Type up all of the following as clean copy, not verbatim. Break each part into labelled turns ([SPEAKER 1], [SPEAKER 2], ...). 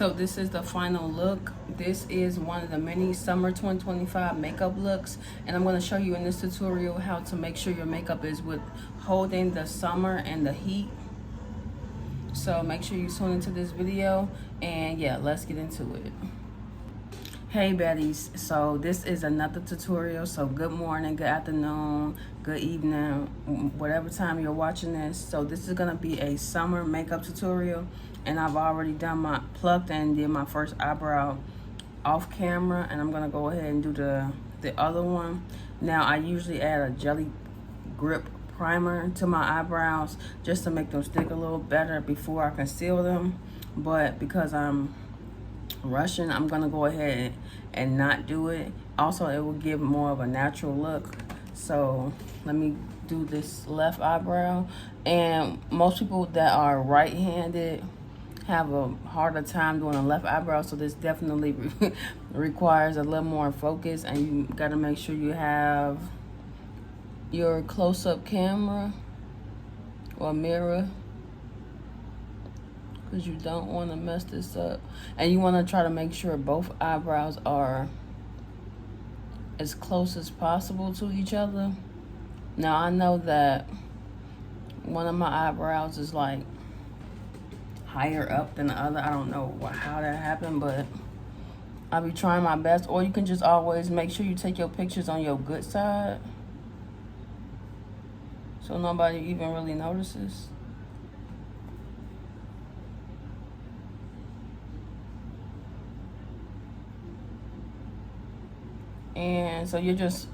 [SPEAKER 1] So this is the final look. This is one of the many summer 2025 makeup looks, and I'm going to show you in this tutorial how to make sure your makeup is withholding the summer and the heat. So make sure you tune into this video, and yeah, let's get into it. Hey baddies, so this is another tutorial. So good morning, good afternoon, good evening, whatever time you're watching this. So this is gonna be a summer makeup tutorial, and I've already done my plucked and did my first eyebrow off camera, and I'm gonna go ahead and do the other one. Now I usually add a jelly grip primer to my eyebrows just to make them stick a little better before I conceal them, but because I'm rushing, I'm gonna go ahead and not do it. Also, it will give more of a natural look. So let me do this left eyebrow, and most people that are right-handed have a harder time doing a left eyebrow, so this definitely requires a little more focus, and you gotta make sure you have your close-up camera or mirror, because you don't want to mess this up. And you want to try to make sure both eyebrows are as close as possible to each other. Now I know that one of my eyebrows is like higher up than the other. I don't know how that happened, but I'll be trying my best. Or you can just always make sure you take your pictures on your good side, so nobody even really notices. And so you're just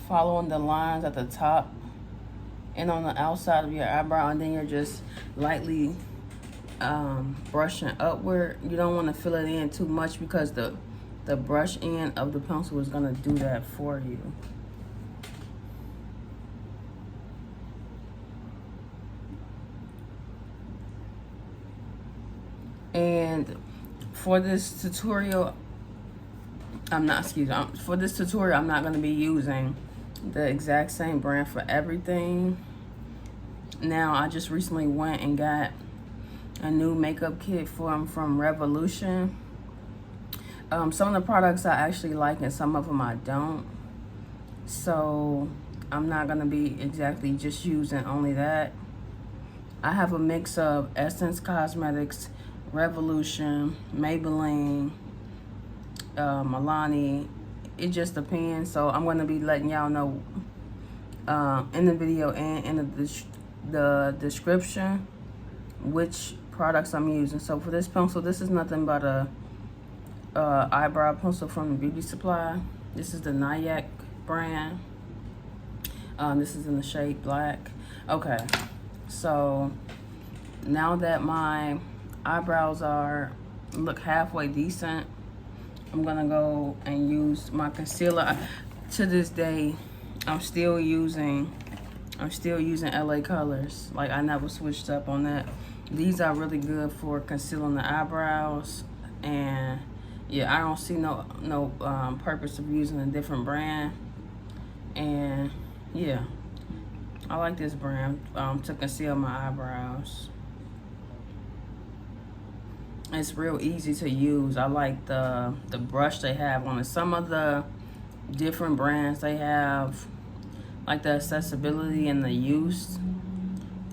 [SPEAKER 1] following the lines at the top and on the outside of your eyebrow, and then you're just lightly brushing upward. You don't want to fill it in too much, because the brush end of the pencil is going to do that for you. And for this tutorial, I'm not going to be using the exact same brand for everything. Now, I just recently went and got a new makeup kit from Revolution. Some of the products I actually like, and some of them I don't. So I'm not going to be exactly just using only that. I have a mix of Essence Cosmetics, Revolution, Maybelline, MILANI. It just depends. So I'm going to be letting y'all know in the video and in the description which products I'm using. So for this pencil, this is nothing but a eyebrow pencil from the Beauty Supply. This is the NICKAK brand. This is in the shade black. Okay, so now that my eyebrows look halfway decent, I'm gonna go and use my concealer. To this day, I'm still using LA Colors. Like, I never switched up on that. These are really good for concealing the eyebrows, and yeah, I don't see no purpose of using a different brand. And yeah, I like this brand to conceal my eyebrows. It's real easy to use. I like the brush they have on it. Some of the different brands, they have like the accessibility and the use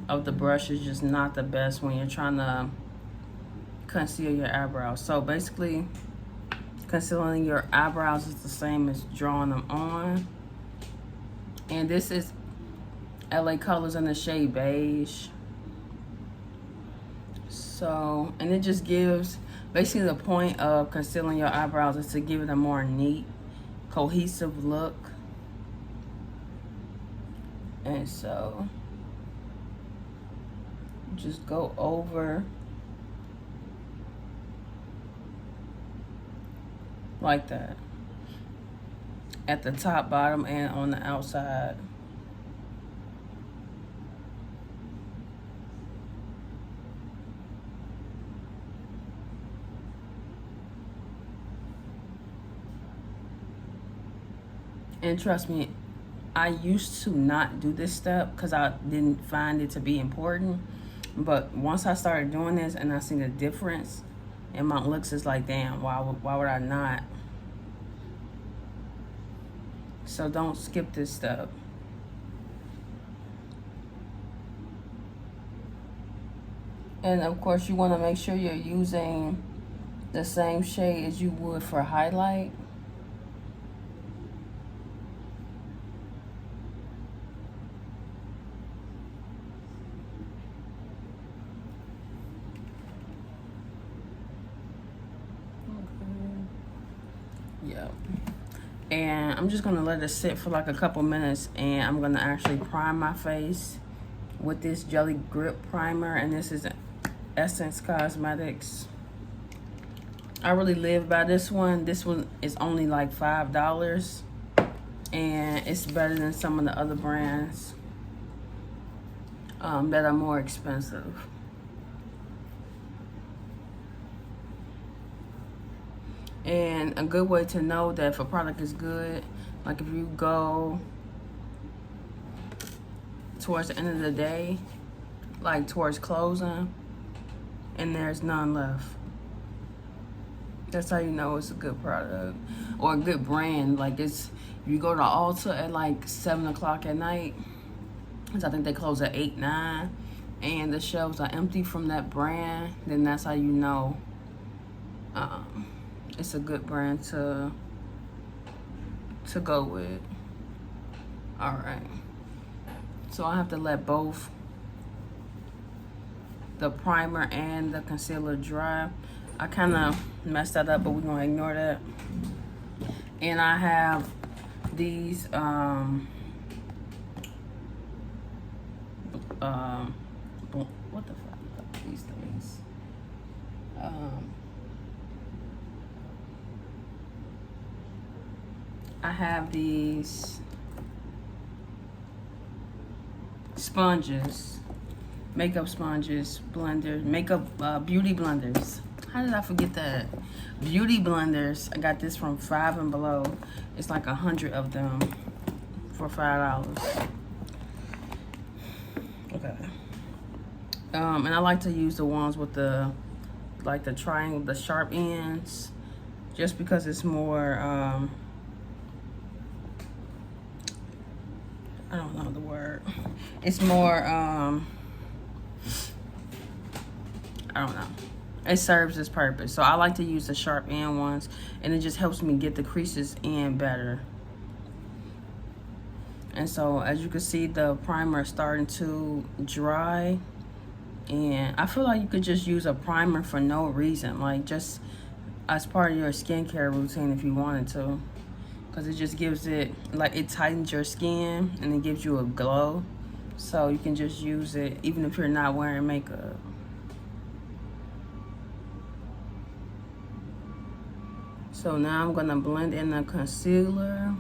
[SPEAKER 1] of the brush is just not the best when you're trying to conceal your eyebrows. So basically, concealing your eyebrows is the same as drawing them on. And this is LA Colors in the shade beige. So, and it just gives, basically the point of concealing your eyebrows is to give it a more neat, cohesive look. And so, just go over like that at the top, bottom, and on the outside. And trust me, I used to not do this step because I didn't find it to be important. But once I started doing this and I seen the difference in my looks, it's like, damn, why would I not? So don't skip this step. And of course, you want to make sure you're using the same shade as you would for highlight. Yeah. And I'm just gonna let it sit for like a couple minutes, and I'm gonna actually prime my face with this Jelly Grip primer, and this is Essence Cosmetics. I really live by this one. This one is only like $5, and it's better than some of the other brands that are more expensive. And a good way to know that if a product is good, like if you go towards the end of the day, like towards closing, and there's none left, that's how you know it's a good product or a good brand. Like it's, if you go to Ulta at like 7 o'clock at night, because I think they close at 8, 9, and the shelves are empty from that brand, then that's how you know it's a good brand to go with. All right, so I have to let both the primer and the concealer dry. I kind of messed that up, but we're gonna ignore that. And I have these what the fuck are these things? I have these sponges, makeup sponges, blenders, makeup beauty blenders. How did I forget that? Beauty blenders. I got this from Five and Below. It's like 100 of them for $5. Okay. And I like to use the ones with the like the triangle, the sharp ends, just because it's more I don't know the word. It's more I don't know. It serves its purpose. So I like to use the sharp end ones, and it just helps me get the creases in better. And so as you can see, the primer is starting to dry, and I feel like you could just use a primer for no reason, like just as part of your skincare routine if you wanted to, because it just gives it, like, it tightens your skin and it gives you a glow. So you can just use it even if you're not wearing makeup. So now I'm gonna blend in the concealer.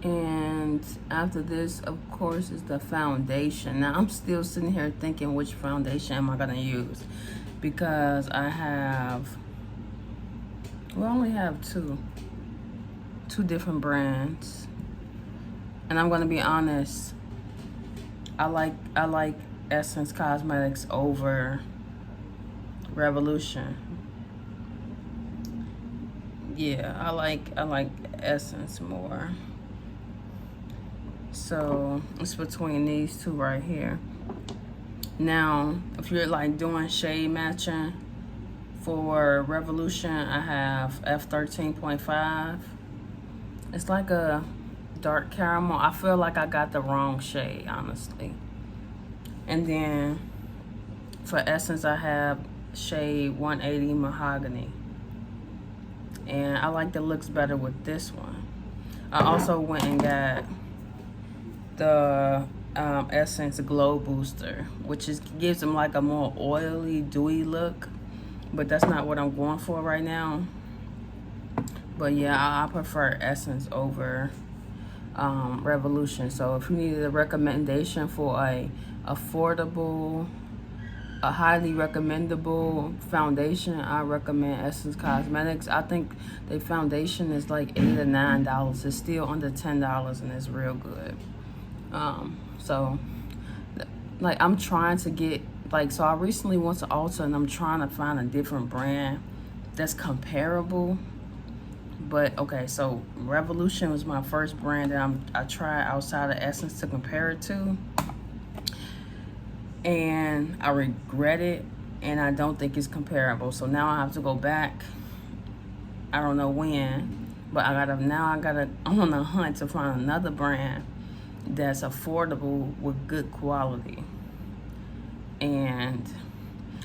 [SPEAKER 1] And after this, of course, is the foundation. Now I'm still sitting here thinking, which foundation am I gonna use? Because I have, we only have two different brands, and I'm gonna be honest, I like Essence Cosmetics over Revolution. Yeah, I like Essence more. So it's between these two right here. Now, if you're like doing shade matching for Revolution, I have F13.5. It's like a dark caramel. I feel like I got the wrong shade, honestly. And then for Essence, I have shade 180 Mahogany. And I like the looks better with this one. I also went and got the Essence Glow Booster, which gives them like a more oily, dewy look, but that's not what I'm going for right now. But yeah, I prefer Essence over Revolution. So if you needed a recommendation for a affordable, a highly recommendable foundation, I recommend Essence Cosmetics. I think the foundation is like $8 or $9. It's still under $10 and it's real good. So like I'm trying to get like, so I recently went to Ulta and I'm trying to find a different brand that's comparable. But okay, so Revolution was my first brand that I tried outside of Essence to compare it to, and I regret it, and I don't think it's comparable. So now I have to go back. I don't know when, but I'm on a hunt to find another brand that's affordable with good quality. And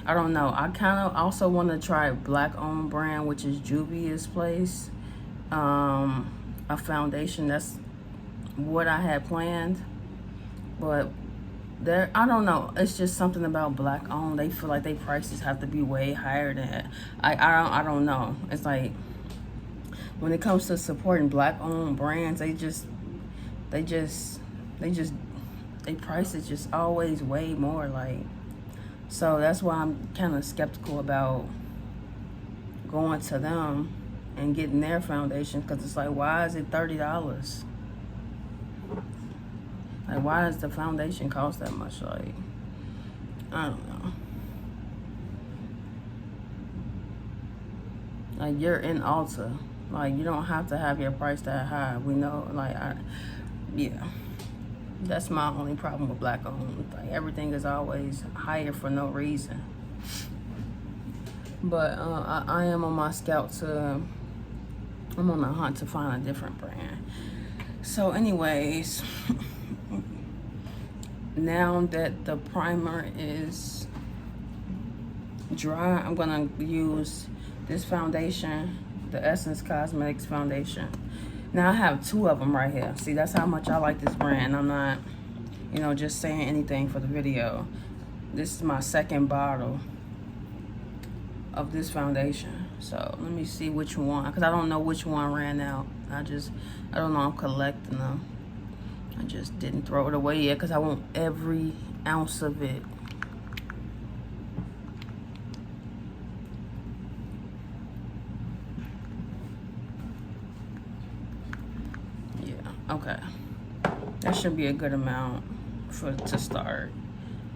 [SPEAKER 1] I don't know, I kind of also want to try a black owned brand, which is Juvia's Place, a foundation. That's what I had planned, but there, I don't know, it's just something about black owned. They feel like their prices have to be way higher than I don't know. It's like when it comes to supporting black owned brands, their price is just always way more. Like, so that's why I'm kind of skeptical about going to them and getting their foundation, because it's like, why is it $30? Like, why does the foundation cost that much? Like, I don't know. Like, you're in Ulta. Like, you don't have to have your price that high. We know, like, yeah. That's my only problem with black owned. Like, everything is always higher for no reason. But I am on my I'm on a hunt to find a different brand. So anyways, now that the primer is dry, I'm gonna use this foundation, the Essence Cosmetics foundation. Now I have two of them right here. See, that's how much I like this brand. I'm not, you know, just saying anything for the video. This is my second bottle of this foundation. So let me see which one, because I don't know which one ran out. I don't know, I'm collecting them. I just didn't throw it away yet because I want every ounce of it. Yeah, okay. That should be a good amount to start.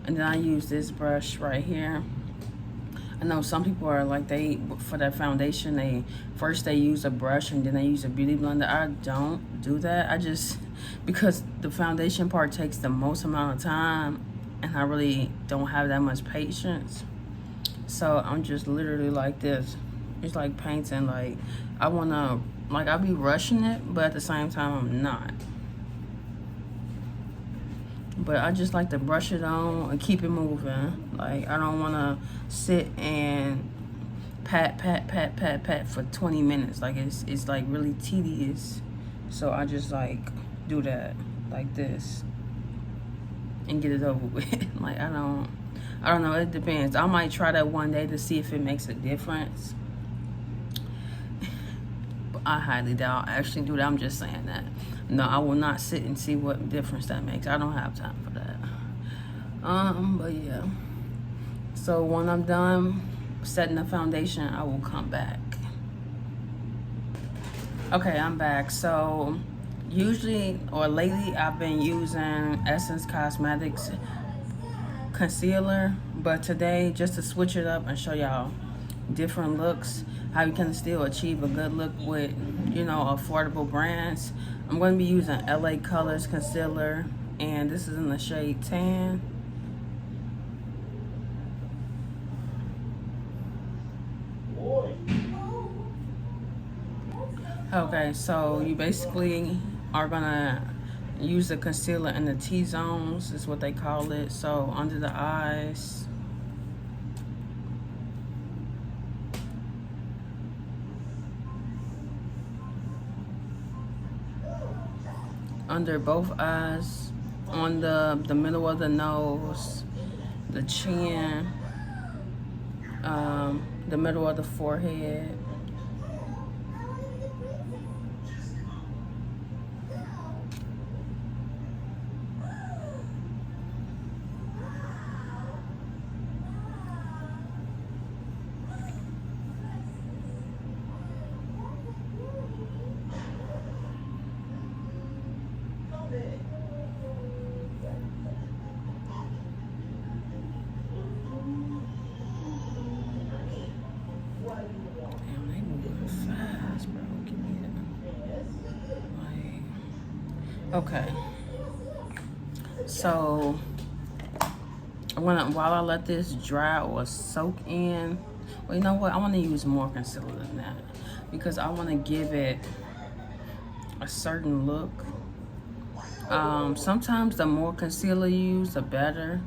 [SPEAKER 1] And then I use this brush right here. I know some people are like, for that foundation, they use a brush and then they use a beauty blender. I don't do that. Because the foundation part takes the most amount of time and I really don't have that much patience. So I'm just literally like this. It's like painting. Like, I'll be rushing it, but at the same time, I'm not. But I just like to brush it on and keep it moving. Like, I don't want to sit and pat for 20 minutes. Like, it's like really tedious. So I just like do that like this and get it over with. Like, I don't know, it depends. I might try that one day to see if it makes a difference. But I highly doubt I actually do that. I'm just saying that. No, I will not sit and see what difference that makes. I don't have time for that. But yeah. So when I'm done setting the foundation, I will come back. Okay, I'm back. So usually, or lately, I've been using Essence Cosmetics concealer. But today, just to switch it up and show y'all different looks, how you can still achieve a good look with, you know, affordable brands, I'm going to be using LA Colors concealer, and this is in the shade Tan. Okay, so you basically are going to use the concealer in the T-zones, is what they call it. So under the eyes, under both eyes, on the middle of the nose, the chin, the middle of the forehead, Okay, so while I let this dry or soak in, well, you know what? I want to use more concealer than that because I want to give it a certain look. Sometimes the more concealer you use, the better.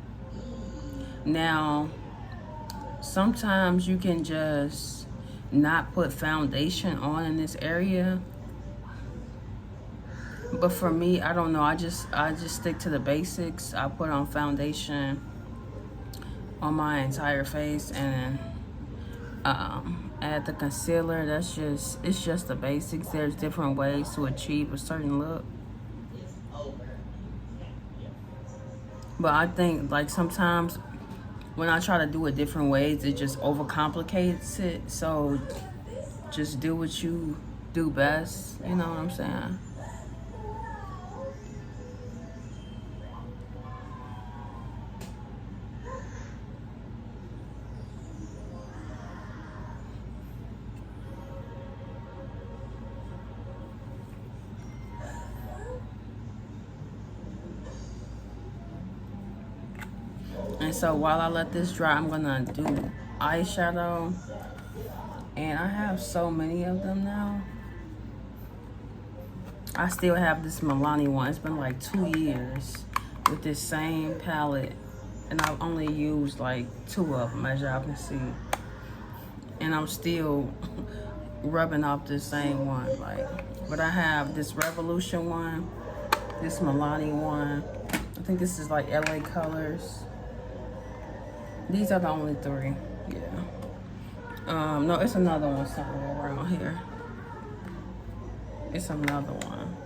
[SPEAKER 1] Now, sometimes you can just not put foundation on in this area. But for me, I don't know. I just stick to the basics. I put on foundation on my entire face and add the concealer. It's just the basics. There's different ways to achieve a certain look. But I think like sometimes when I try to do it different ways, it just overcomplicates it. So just do what you do best. You know what I'm saying? And so while I let this dry, I'm gonna do eyeshadow. And I have so many of them now. I still have this MILANI one. It's been like 2 years with this same palette. And I've only used like 2 of them, as y'all can see. And I'm still rubbing off the same one. But I have this Revolution one, this MILANI one. I think this is like LA Colors. These are the only 3, yeah. No, it's another one somewhere around here. It's another one.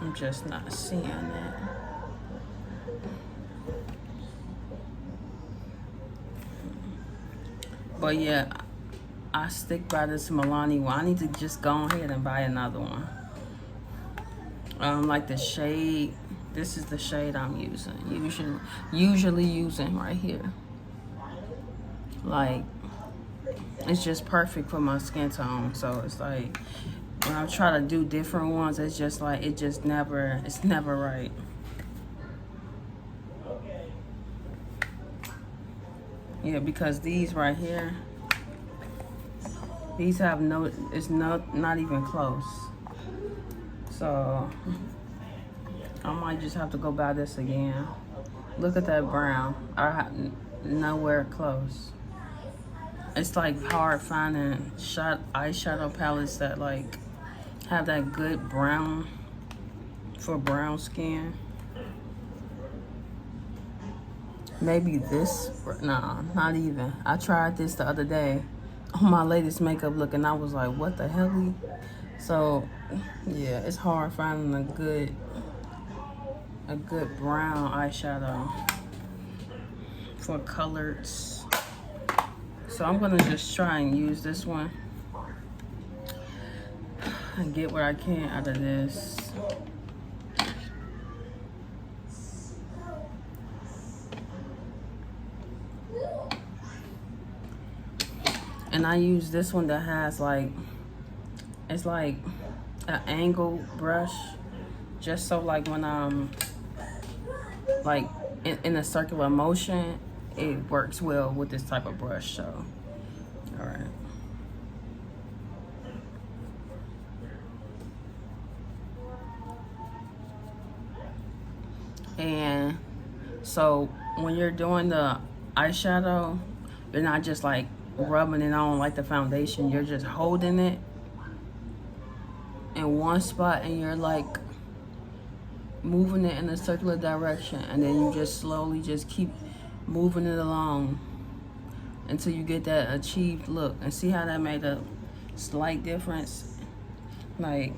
[SPEAKER 1] I'm just not seeing it. But yeah, I stick by this Milani one. I need to just go ahead and buy another one. Like the shade. This is the shade I'm using. Usually using right here. Like, it's just perfect for my skin tone. So it's like when I try to do different ones, it's just like it's never right. Yeah, because these right here, these have not even close. So I might just have to go buy this again. Look at that brown. I have nowhere close. It's like hard finding eyeshadow palettes that like have that good brown for brown skin. Maybe this, nah, not even. I tried this the other day on my latest makeup look and I was like, what the hell? So yeah, it's hard finding a good brown eyeshadow for colors. So I'm gonna just try and use this one and get what I can out of this. And I use this one that has like, it's like an angled brush, just so like when I'm like in a circular motion, it works well with this type of brush. So, all right. And so when you're doing the eyeshadow, you're not just like rubbing it on like the foundation. You're just holding it in one spot and you're like moving it in a circular direction, and then you just slowly just keep moving it along until you get that achieved look. And see how that made a slight difference? Like,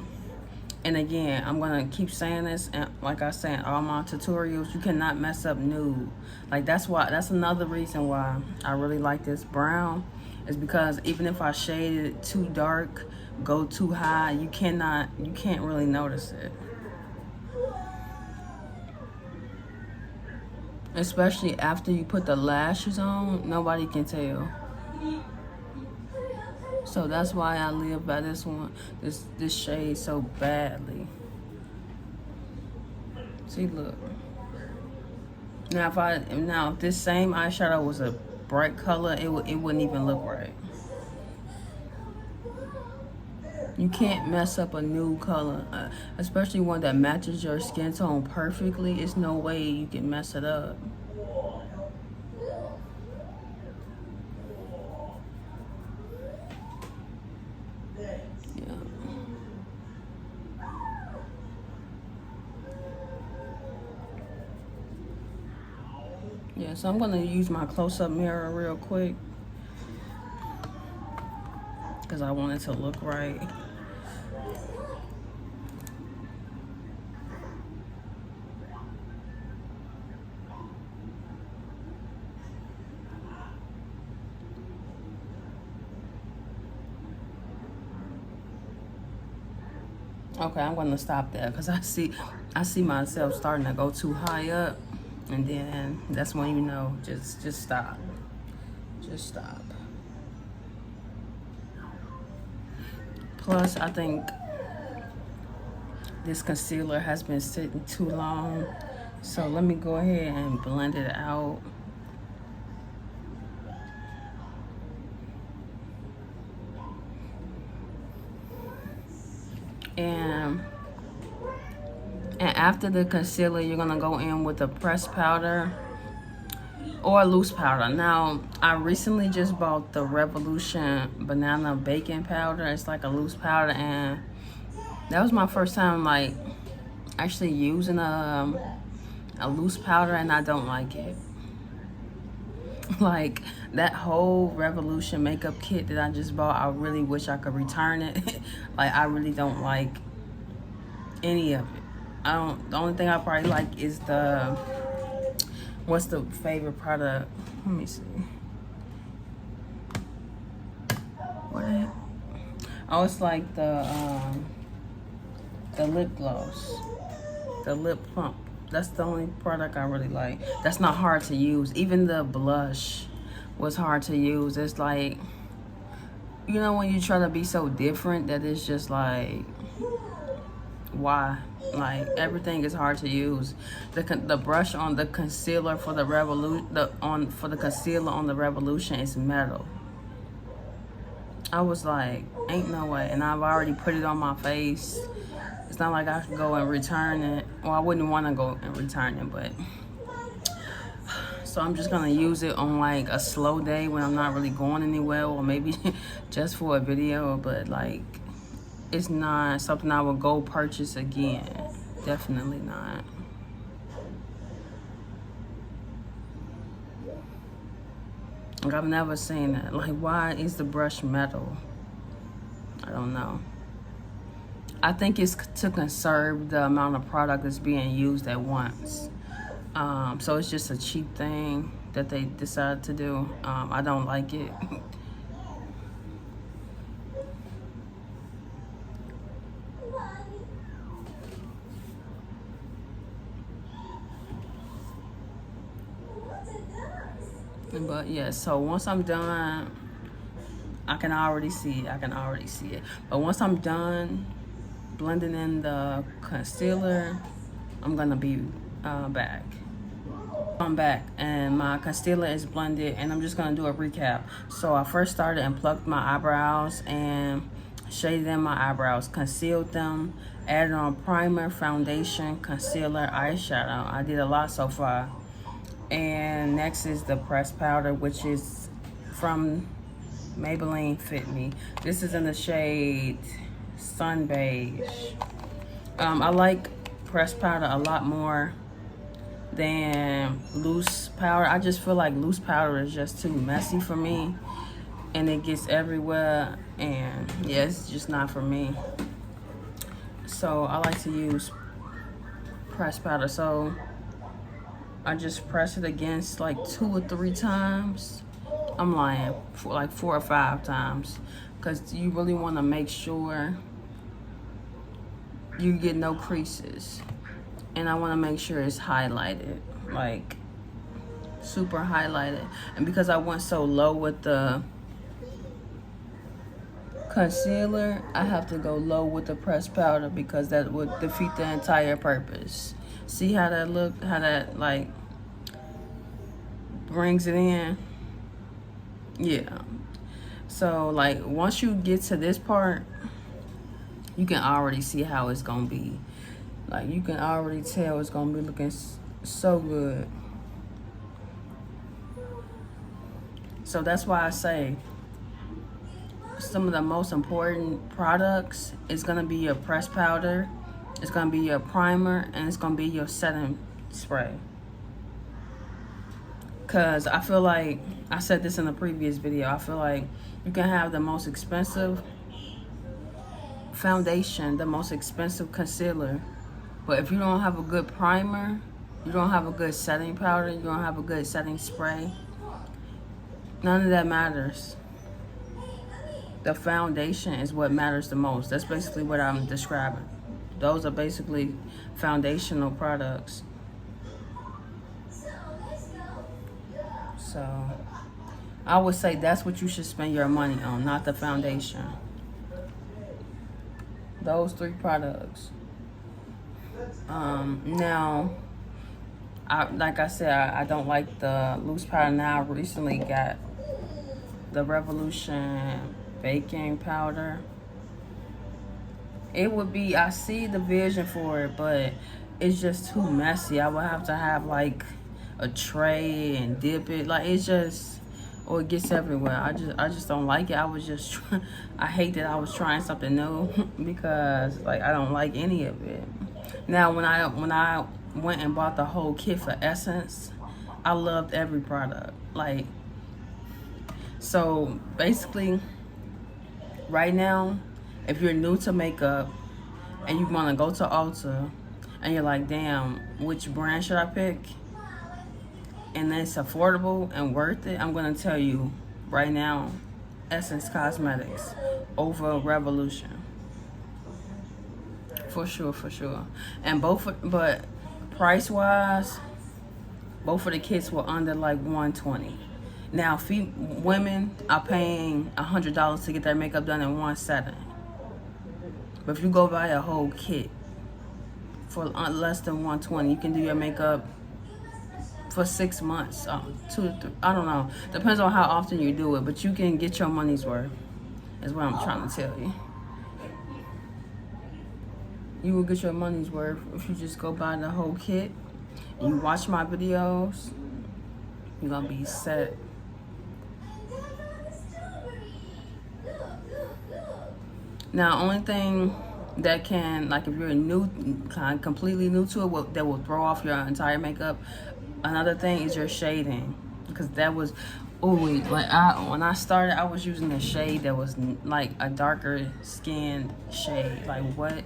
[SPEAKER 1] and again, I'm gonna keep saying this, and like I said, all my tutorials, you cannot mess up nude. Like that's another reason why I really like this brown, is because even if I shade it too dark, go too high, you can't really notice it. Especially after you put the lashes on, nobody can tell. So that's why I live by this one, this shade so badly. See, look. Now if this same eyeshadow was a bright color, it wouldn't even look right. You can't mess up a nude color, especially one that matches your skin tone perfectly. It's no way you can mess it up. Yeah, so I'm gonna use my close-up mirror real quick because I want it to look right. Okay, I'm gonna stop there because I see myself starting to go too high up, and then that's when you know, just stop. Just stop. Plus, I think this concealer has been sitting too long, so let me go ahead and blend it out. And after the concealer, you're gonna go in with a pressed powder or a loose powder. Now, I recently just bought the Revolution Banana Baking Powder. It's like a loose powder, and that was my first time like actually using a loose powder, and I don't like it. Like that whole Revolution makeup kit that I just bought, I really wish I could return it. Like, I really don't like any of it. The only thing I probably like is the, what's the favorite product? Let me see. What? Oh, it's like the lip gloss, the lip plump. That's the only product I really like. That's not hard to use. Even the blush was hard to use. It's like, you know, when you try to be so different that it's just like, why? Like, everything is hard to use. The brush on the concealer for the concealer on the Revolution is metal. I was like, ain't no way. And I've already put it on my face. It's not like I could go and return it. Well, I wouldn't want to go and return it, but so I'm just gonna use it on like a slow day when I'm not really going anywhere, or maybe just for a video. But like, it's not something I would go purchase again. Definitely not. Like, I've never seen that. Like, why is the brush metal? I don't know. I think it's to conserve the amount of product that's being used at once. So it's just a cheap thing that they decided to do. I don't like it. But yeah, so once I'm done, I can already see it. But once I'm done blending in the concealer, I'm gonna be back. I'm back, and my concealer is blended, and I'm just gonna do a recap. So I first started and plucked my eyebrows and shaded in my eyebrows, concealed them, added on primer, foundation, concealer, eyeshadow. I did a lot so far. And next is the pressed powder, which is from Maybelline FITME. This is in the shade Sun Beige. I like pressed powder a lot more than loose powder. I just feel like loose powder is just too messy for me, and it gets everywhere, and yeah, it's just not for me. So I like to use pressed powder. So I just press it against like 2 or 3 times. I'm lying, for like 4 or 5 times, because you really want to make sure you get no creases. And I want to make sure it's highlighted, like super highlighted. And because I went so low with the concealer, I have to go low with the pressed powder, because that would defeat the entire purpose. See how that look, how that like brings it in? Yeah. So like once you get to this part, you can already see how it's gonna be. Like you can already tell it's gonna be looking so good. So that's why I say some of the most important products is gonna be your pressed powder, it's gonna be your primer, and it's gonna be your setting spray. Cause I feel like, I said this in a previous video, I feel like you can have the most expensive foundation, the most expensive concealer, but if you don't have a good primer, you don't have a good setting powder, you don't have a good setting spray, none of that matters. The foundation is what matters the most. That's basically what I'm describing. Those are basically foundational products. So I would say that's what you should spend your money on, not the foundation. Those 3 products. Now, like I said, I don't like the loose powder. Now I recently got the Revolution baking powder. It would be, I see the vision for it, but it's just too messy. I would have to have like a tray and dip it. Like it's just, or it gets everywhere. I just don't like it. I was just I hate that I was trying something new because like I don't like any of it. Now when I went and bought the whole kit for Essence, I loved every product. Like, so basically right now, if you're new to makeup and you want to go to Ulta and you're like, damn, which brand should I pick? And it's affordable and worth it, I'm going to tell you right now, Essence Cosmetics over Revolution. For sure, for sure. And but price-wise, both of the kits were under like $120. Now, women are paying $100 to get their makeup done in one setting. But if you go buy a whole kit for less than $120, you can do your makeup for 6 months, 2 to 3, I don't know. Depends on how often you do it, but you can get your money's worth, is what I'm trying to tell you. You will get your money's worth if you just go buy the whole kit and you watch my videos. You're gonna be set. Now, only thing that can, like, if you're new, kind of completely new to it, that will throw off your entire makeup. Another thing is your shading, because that was, like when I started, I was using a shade that was like a darker skinned shade. Like what?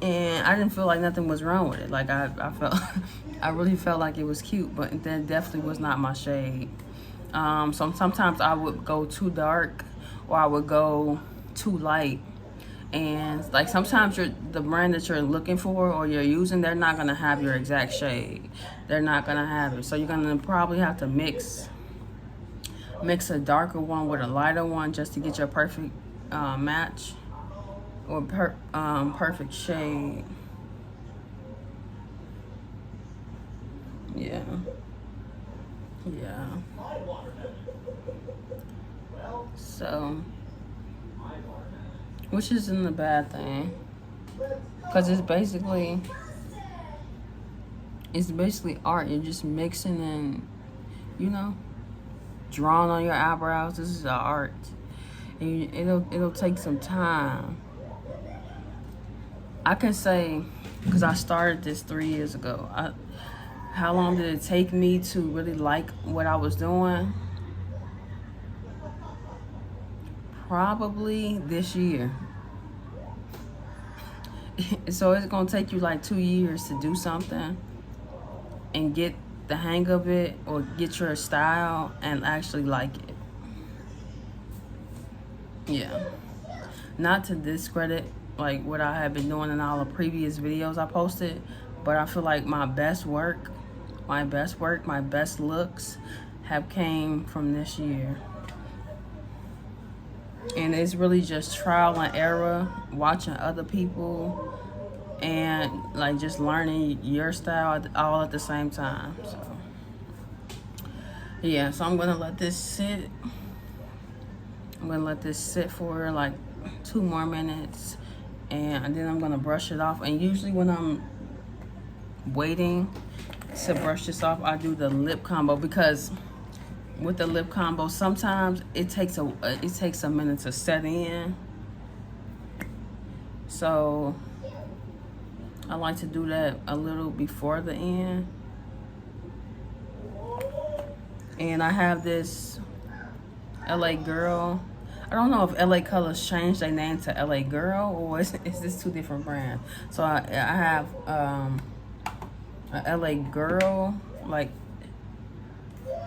[SPEAKER 1] And I didn't feel like nothing was wrong with it. Like I felt, I really felt like it was cute, but that definitely was not my shade. So sometimes I would go too dark, or I would go too light. And like sometimes the brand that you're looking for or you're using, they're not gonna have your exact shade. They're not gonna have it. So you're gonna probably have to mix a darker one with a lighter one just to get your perfect match, or perfect shade. Yeah. So, which isn't a bad thing, because it's basically art. You're just mixing and, you know, drawing on your eyebrows. This is art, and it'll take some time. I can say, because I started this 3 years ago. How long did it take me to really like what I was doing? Probably this year. So it's gonna take you like 2 years to do something and get the hang of it, or get your style and actually like it. Yeah. Not to discredit like what I have been doing in all the previous videos I posted, but I feel like my best looks have came from this year. And it's really just trial and error, watching other people and like just learning your style all at the same time. So yeah, so I'm gonna let this sit. I'm gonna let this sit for like 2 more minutes, and then I'm gonna brush it off. And usually when I'm waiting to brush this off, I do the lip combo, because with the lip combo sometimes it takes a minute to set in. So I like to do that a little before the end. And I have this LA Girl. I don't know if LA Colors changed their name to LA Girl, or is this 2 different brands. So I have a LA Girl like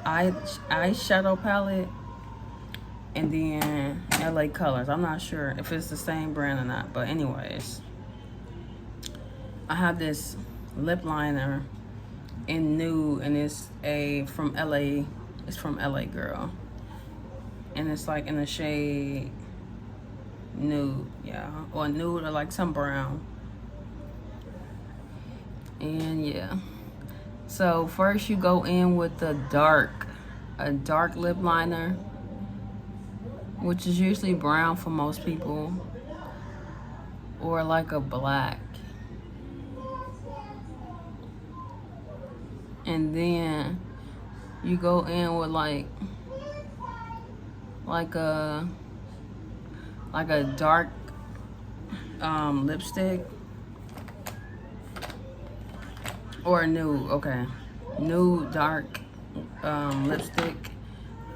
[SPEAKER 1] eyeshadow palette, and then LA Colors. I'm not sure if it's the same brand or not, but anyways, I have this lip liner in nude, and it's from LA. It's from LA Girl, and it's like in the shade nude, yeah, or nude, or like some brown. And yeah, so first you go in with a dark lip liner, which is usually brown for most people, or like a black. And then you go in with like a dark lipstick, or a nude, okay, nude dark lipstick.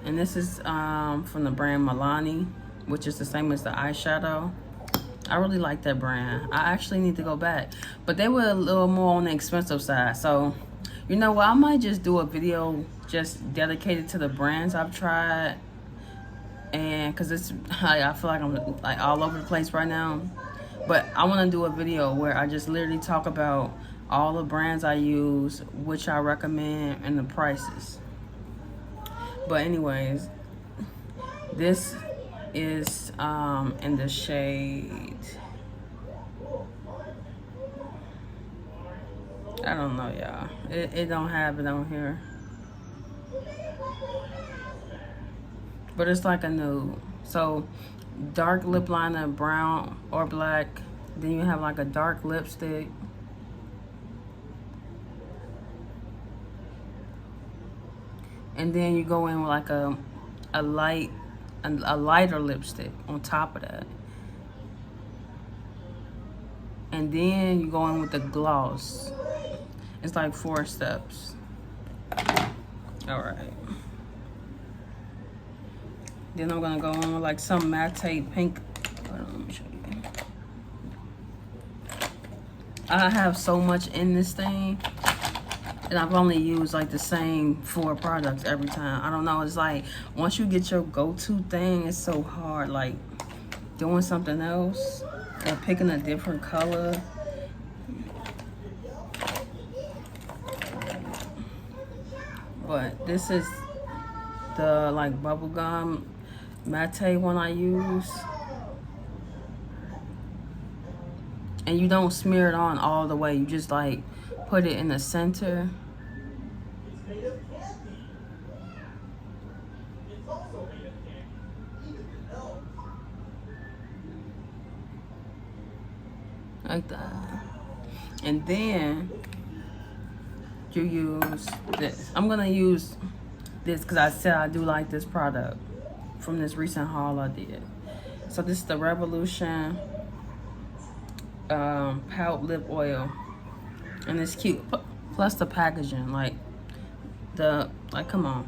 [SPEAKER 1] And this is from the brand MILANI, which is the same as the eyeshadow. I really like that brand. I actually need to go back, but they were a little more on the expensive side. So you know what, I might just do a video just dedicated to the brands I've tried, and because it's I feel like I'm like all over the place right now. But I want to do a video where I just literally talk about all the brands I use, which I recommend, and the prices. But anyways, this is in the shade, I don't know, y'all. It don't have it on here, but it's like a nude. So dark lip liner, brown or black. Then you have like a dark lipstick. And then you go in with like a lighter lipstick on top of that. And then you go in with the gloss. It's like 4 steps. All right. Then I'm gonna go on with like some matte pink. Hold on, let me show you. I have so much in this thing, and I've only used like the same 4 products every time. I don't know, it's like once you get your go-to thing, it's so hard like doing something else or picking a different color. But this is the like bubblegum matte one I use. And you don't smear it on all the way, you just like put it in the center. Like that. And then you use this. I'm gonna use this because I said I do like this product from this recent haul I did. So this is the Revolution Pout Lip Oil, and it's cute. Plus the packaging, like come on,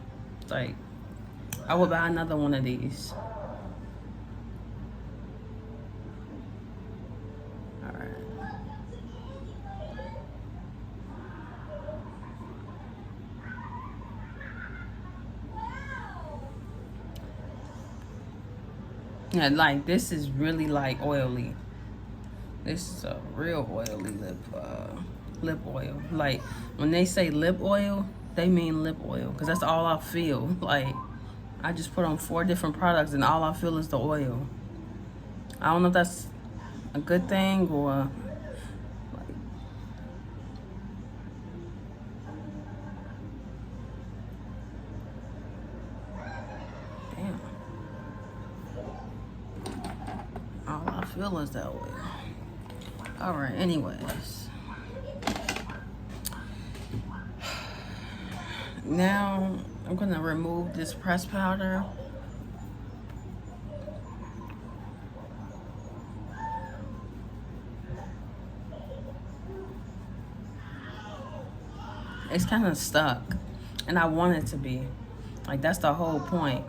[SPEAKER 1] like I would buy another one of these. All right. Yeah, like this is really like oily. This is a real oily lip oil. Like when they say lip oil, they mean lip oil, because that's all I feel. Like I just put on 4 different products and all I feel is the oil. I don't know if that's a good thing or feelings that way. All right, anyways. Now I'm gonna remove this pressed powder. It's kind of stuck, and I want it to be. Like, that's the whole point.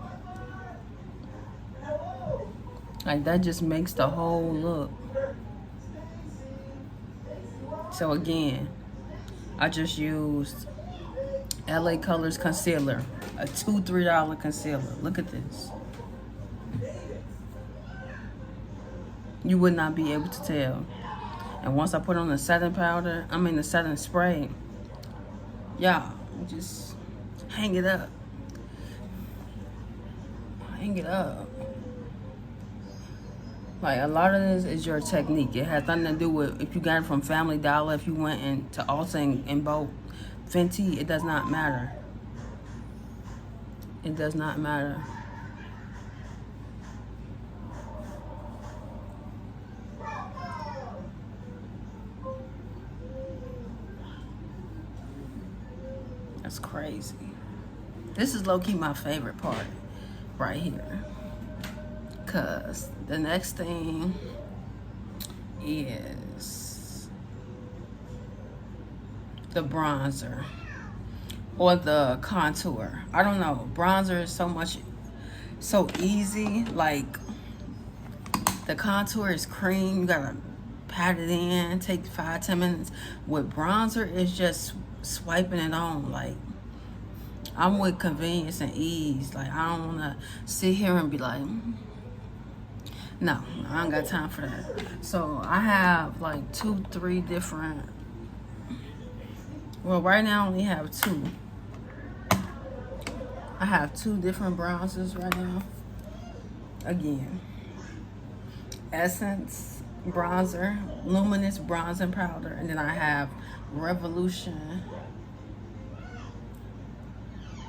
[SPEAKER 1] Like, that just makes the whole look. So again, I just used LA Colors concealer, a $2-3 concealer. Look at this. You would not be able to tell. And once I put on the setting powder, the setting spray, yeah, just hang it up. Hang it up. Like, a lot of this is your technique. It has nothing to do with if you got it from Family Dollar, if you went into Ulta and bought Fenty, it does not matter. It does not matter. That's crazy. This is low-key my favorite part right here. Because the next thing is the bronzer or the contour. I don't know. Bronzer is so easy. Like, the contour is cream. You gotta pat it in, take 5-10 minutes. With bronzer, it's just swiping it on. Like, I'm with convenience and ease. Like, I don't wanna sit here and be like, no, I ain't got time for that. So I have like 2-3 different, well, right now I only have 2. I have 2 different bronzers right now. Again, Essence bronzer, Luminous bronzing powder, and then I have Revolution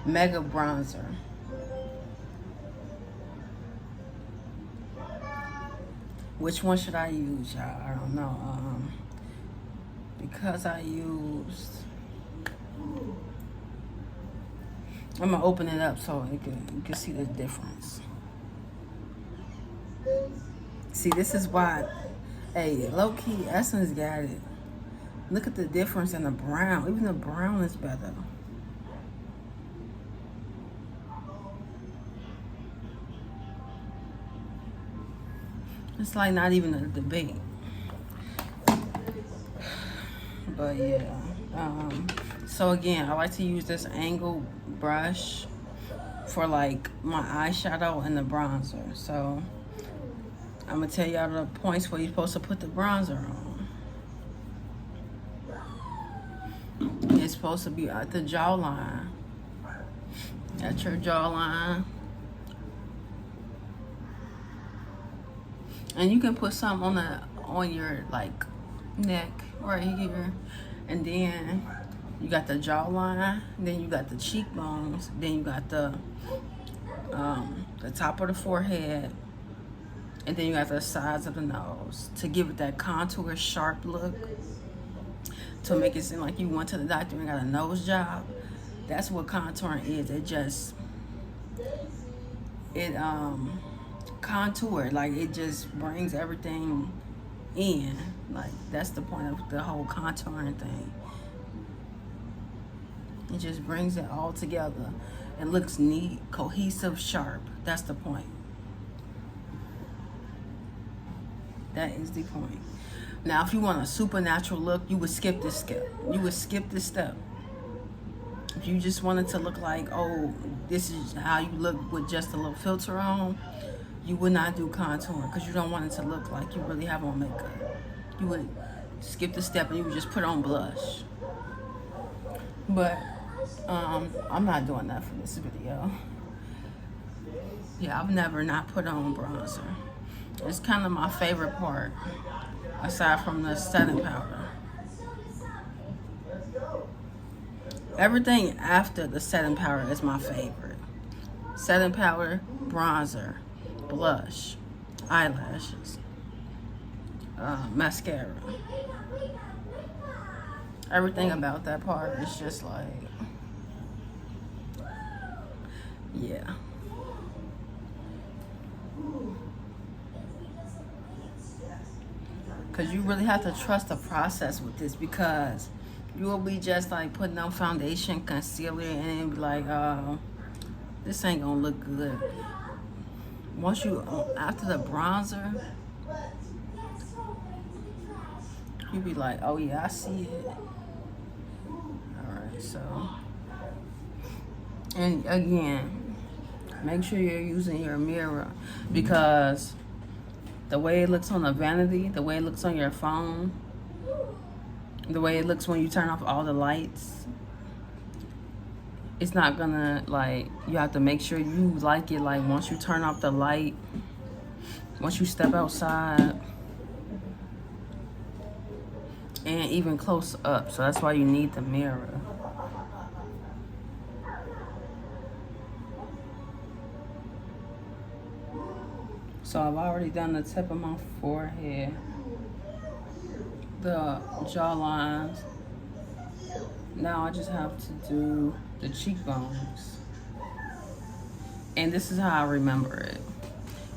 [SPEAKER 1] Mega bronzer. Which one should I use, y'all? I don't know. Because I used, I'm gonna open it up so you can see the difference. See, this is why, hey, low-key Essence got it. Look at the difference in the brown. Even the brown is better. It's like not even a debate. But yeah. So again, I like to use this angled brush for like my eyeshadow and the bronzer. So I'm gonna tell y'all the points where you're supposed to put the bronzer on. It's supposed to be at the jawline. At your jawline. And you can put some on your like neck right here, and then you got the jawline, then you got the cheekbones, then you got the top of the forehead, and then you got the sides of the nose to give it that contour sharp look, to make it seem like you went to the doctor and got a nose job. That's what contouring is. It contour, like, it just brings everything in. Like, that's the point of the whole contouring thing. It just brings it all together. It looks neat, cohesive, sharp. That's the point. That is the point. Now, if you want a supernatural look, you would skip this step. You would skip this step. If you just wanted to look like, oh, this is how you look with just a little filter on, you would not do contour because you don't want it to look like you really have on makeup. You would skip the step and you would just put on blush. But I'm not doing that for this video. Yeah, I've never not put on bronzer. It's kind of my favorite part, aside from the setting powder. Everything after the setting powder is my favorite. Setting powder, bronzer, blush, eyelashes. mascara. Everything about that part is just like, yeah. Because you really have to trust the process with this, because you will be just like putting on foundation, concealer, and be like, this ain't gonna look good. Once you, after the bronzer, you be like, oh yeah, I see it. Alright, so. And again, make sure you're using your mirror, because the way it looks on the vanity, the way it looks on your phone, the way it looks when you turn off all the lights, it's not gonna, like, you have to make sure you like it, like, once you turn off the light, once you step outside, and even close up. So that's why you need the mirror. So I've already done the tip of my forehead, the jawlines. Now I just have to do the cheekbones. And this is how I remember it.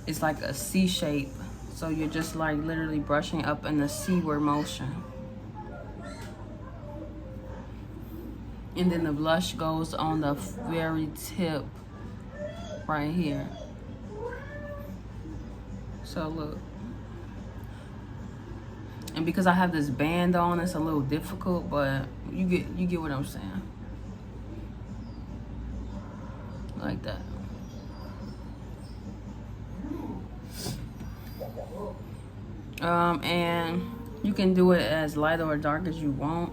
[SPEAKER 1] It's like a C shape. So you're just like literally brushing up in the C-word motion. And then the blush goes on the very tip right here. So look. And because I have this band on, it's a little difficult, but you get what I'm saying. Like that. And you can do it as light or dark as you want.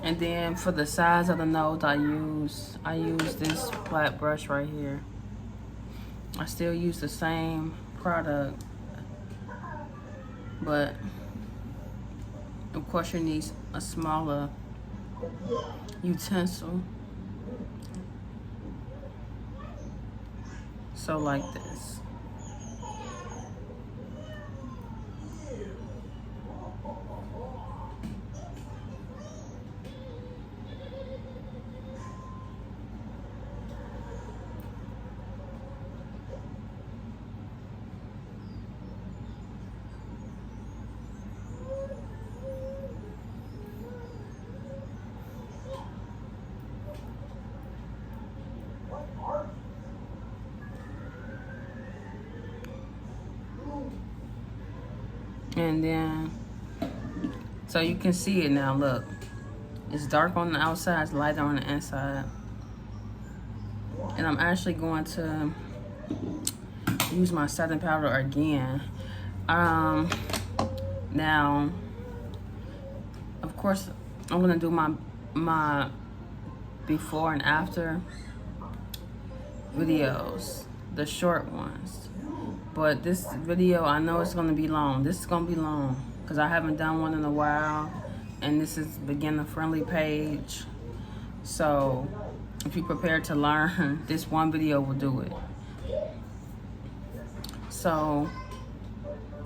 [SPEAKER 1] And then for the size of the nose, I use this flat brush right here. I still use the same product, but of course you need a smaller utensil. So like this. And then, so you can see it now, look. It's dark on the outside, it's lighter on the inside. And I'm actually going to use my setting powder again. Now, of course, I'm gonna do my before and after videos, the short ones. But this video, I know it's gonna be long. This is gonna be long because I haven't done one in a while, and this is beginner friendly page. So if you're prepared to learn, this one video will do it. So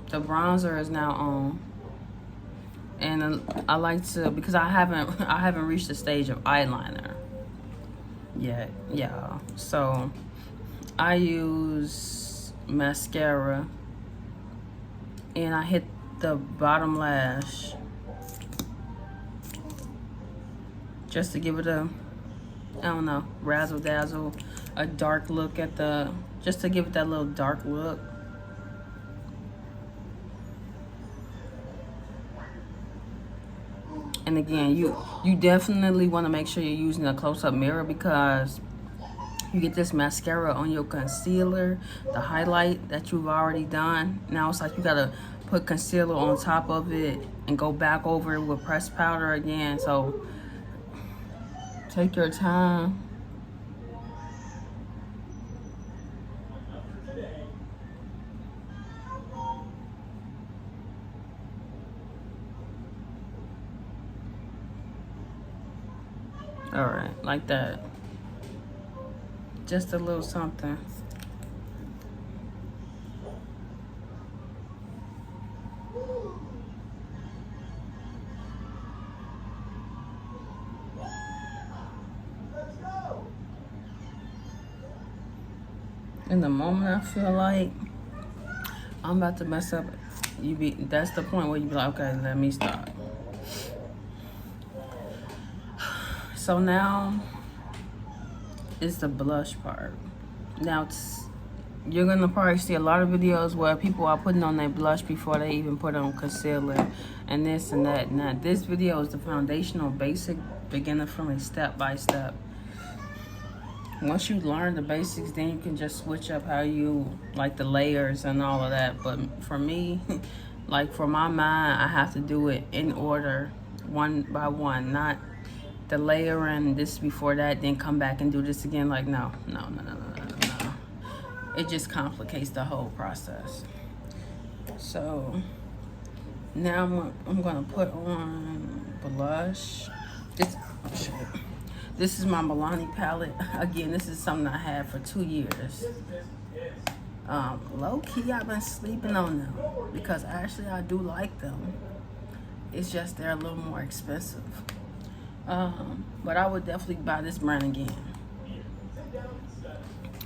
[SPEAKER 1] the bronzer is now on, and I like to, because I haven't reached the stage of eyeliner yet, yeah. So I use mascara, and I hit the bottom lash just to give it a, I don't know, razzle dazzle, a dark look at the, just to give it that little dark look. And again, you definitely want to make sure you're using a close-up mirror, because you get this mascara on your concealer, the highlight that you've already done. Now it's like you gotta put concealer on top of it and go back over it with pressed powder again. So take your time. All right, like that. Just a little something. In the moment I feel like I'm about to mess up, that's the point where you be like, okay, let me stop. So now is the blush part. Now you're gonna probably see a lot of videos where people are putting on their blush before they even put on concealer and this and that. Now this video is the foundational basic beginner friendly step by step. Once you learn the basics, then you can just switch up how you like the layers and all of that. But for me, like for my mind, I have to do it in order, one by one, not the layering this before that, then come back and do this again. Like no. It just complicates the whole process. So now I'm gonna put on blush. This is my Milani palette. Again, this is something I had for 2 years. Low key, I've been sleeping on them because actually I do like them. It's just they're a little more expensive. But I would definitely buy this brand again.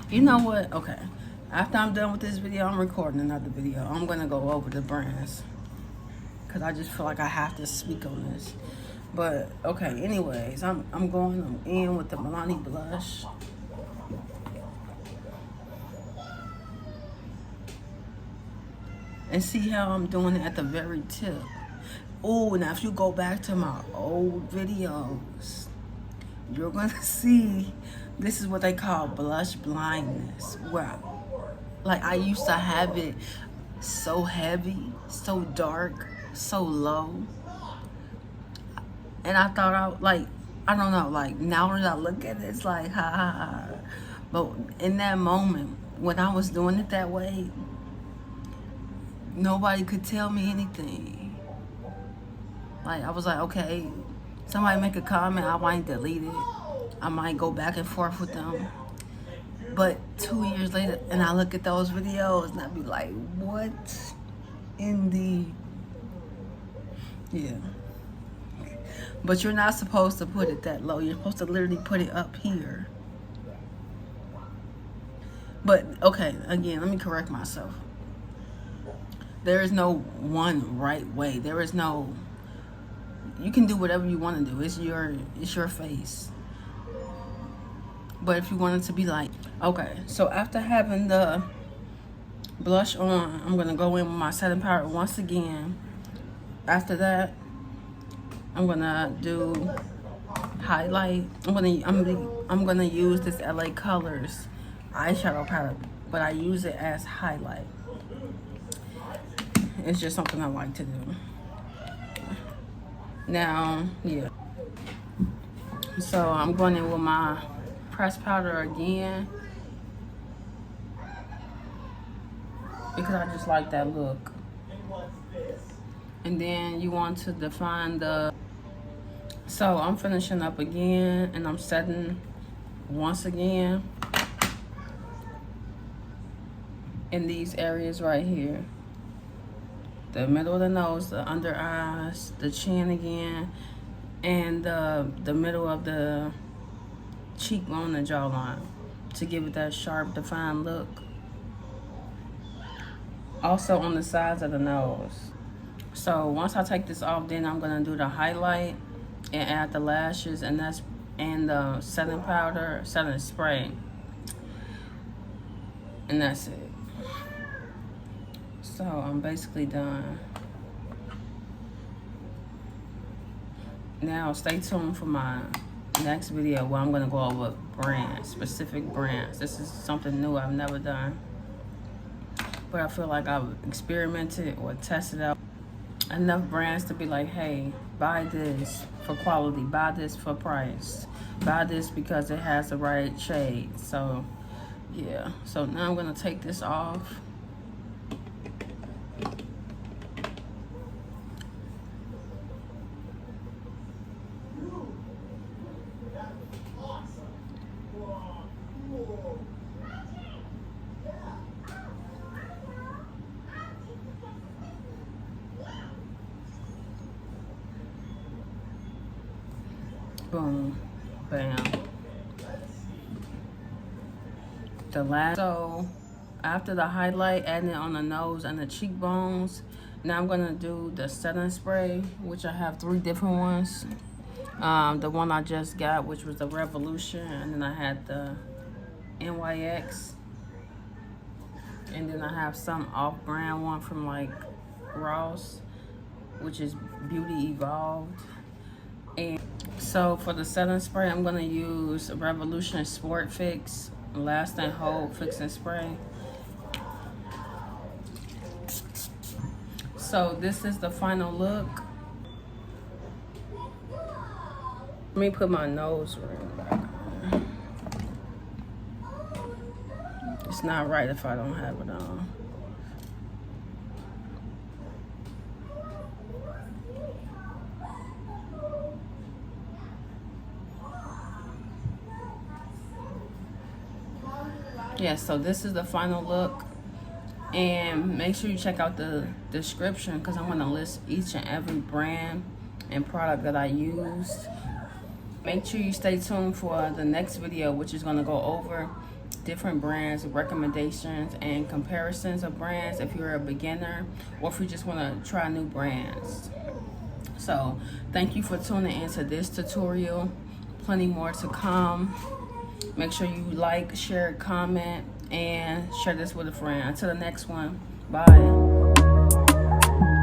[SPEAKER 1] You know what? Okay. After I'm done with this video, I'm recording another video. I'm gonna go over the brands because I just feel like I have to speak on this. But okay, anyways, I'm going in with the Milani blush. And see how I'm doing it at the very tip. Oh, now if you go back to my old videos, you're gonna see this is what they call blush blindness. Where like I used to have it so heavy, so dark, so low. And I thought I don't know, like now that I look at it, it's like, ha ha ha. But in that moment, when I was doing it that way, nobody could tell me anything. Like, I was like, okay, somebody make a comment, I might delete it. I might go back and forth with them. But 2 years later, and I look at those videos, and I be like, what in the... Yeah. But you're not supposed to put it that low. You're supposed to literally put it up here. But, okay, again, let me correct myself. There is no one right way. There is no... You can do whatever you want to do. It's your face. But if you want it to be like... Okay, so after having the blush on, I'm going to go in with my setting powder once again. After that, I'm gonna do highlight. I'm gonna use this LA Colors eyeshadow palette, but I use it as highlight. It's just something I like to do. Now, yeah. So I'm going in with my pressed powder again because I just like that look. And then you want to define the... So I'm finishing up again and I'm setting once again in these areas right here. The middle of the nose, the under eyes, the chin again, and the middle of the cheekbone and jawline to give it that sharp, defined look. Also on the sides of the nose. So once I take this off, then I'm gonna do the highlight and add the lashes, and the setting powder, setting spray, and that's it. So I'm basically done. Now stay tuned for my next video where I'm gonna go over brands, specific brands. This is something new I've never done, but I feel like I've experimented or tested out enough brands to be like, hey, buy this for quality, buy this for price, buy this because it has the right shade. So yeah, so now I'm gonna take this off. Boom. Bam. The last. So after the highlight, adding it on the nose and the cheekbones, now I'm gonna do the setting spray, which I have 3 different ones. The one I just got, which was the Revolution, and then I had the NYX, and then I have some off-brand one from like Ross, which is Beauty Evolved. And so for the setting spray, I'm gonna use Revolution Sport Fix Last and Hold Fix and Spray. So this is the final look. Let me put my nose ring back on. It's not right if I don't have it on. Yeah, so this is the final look. And make sure you check out the description, because I'm going to list each and every brand and product that I used. Make sure you stay tuned for the next video, which is going to go over different brands, recommendations, and comparisons of brands if you're a beginner or if you just want to try new brands. So thank you for tuning into this tutorial. Plenty more to come. Make sure you like, share, comment, and share this with a friend. Until the next one, bye.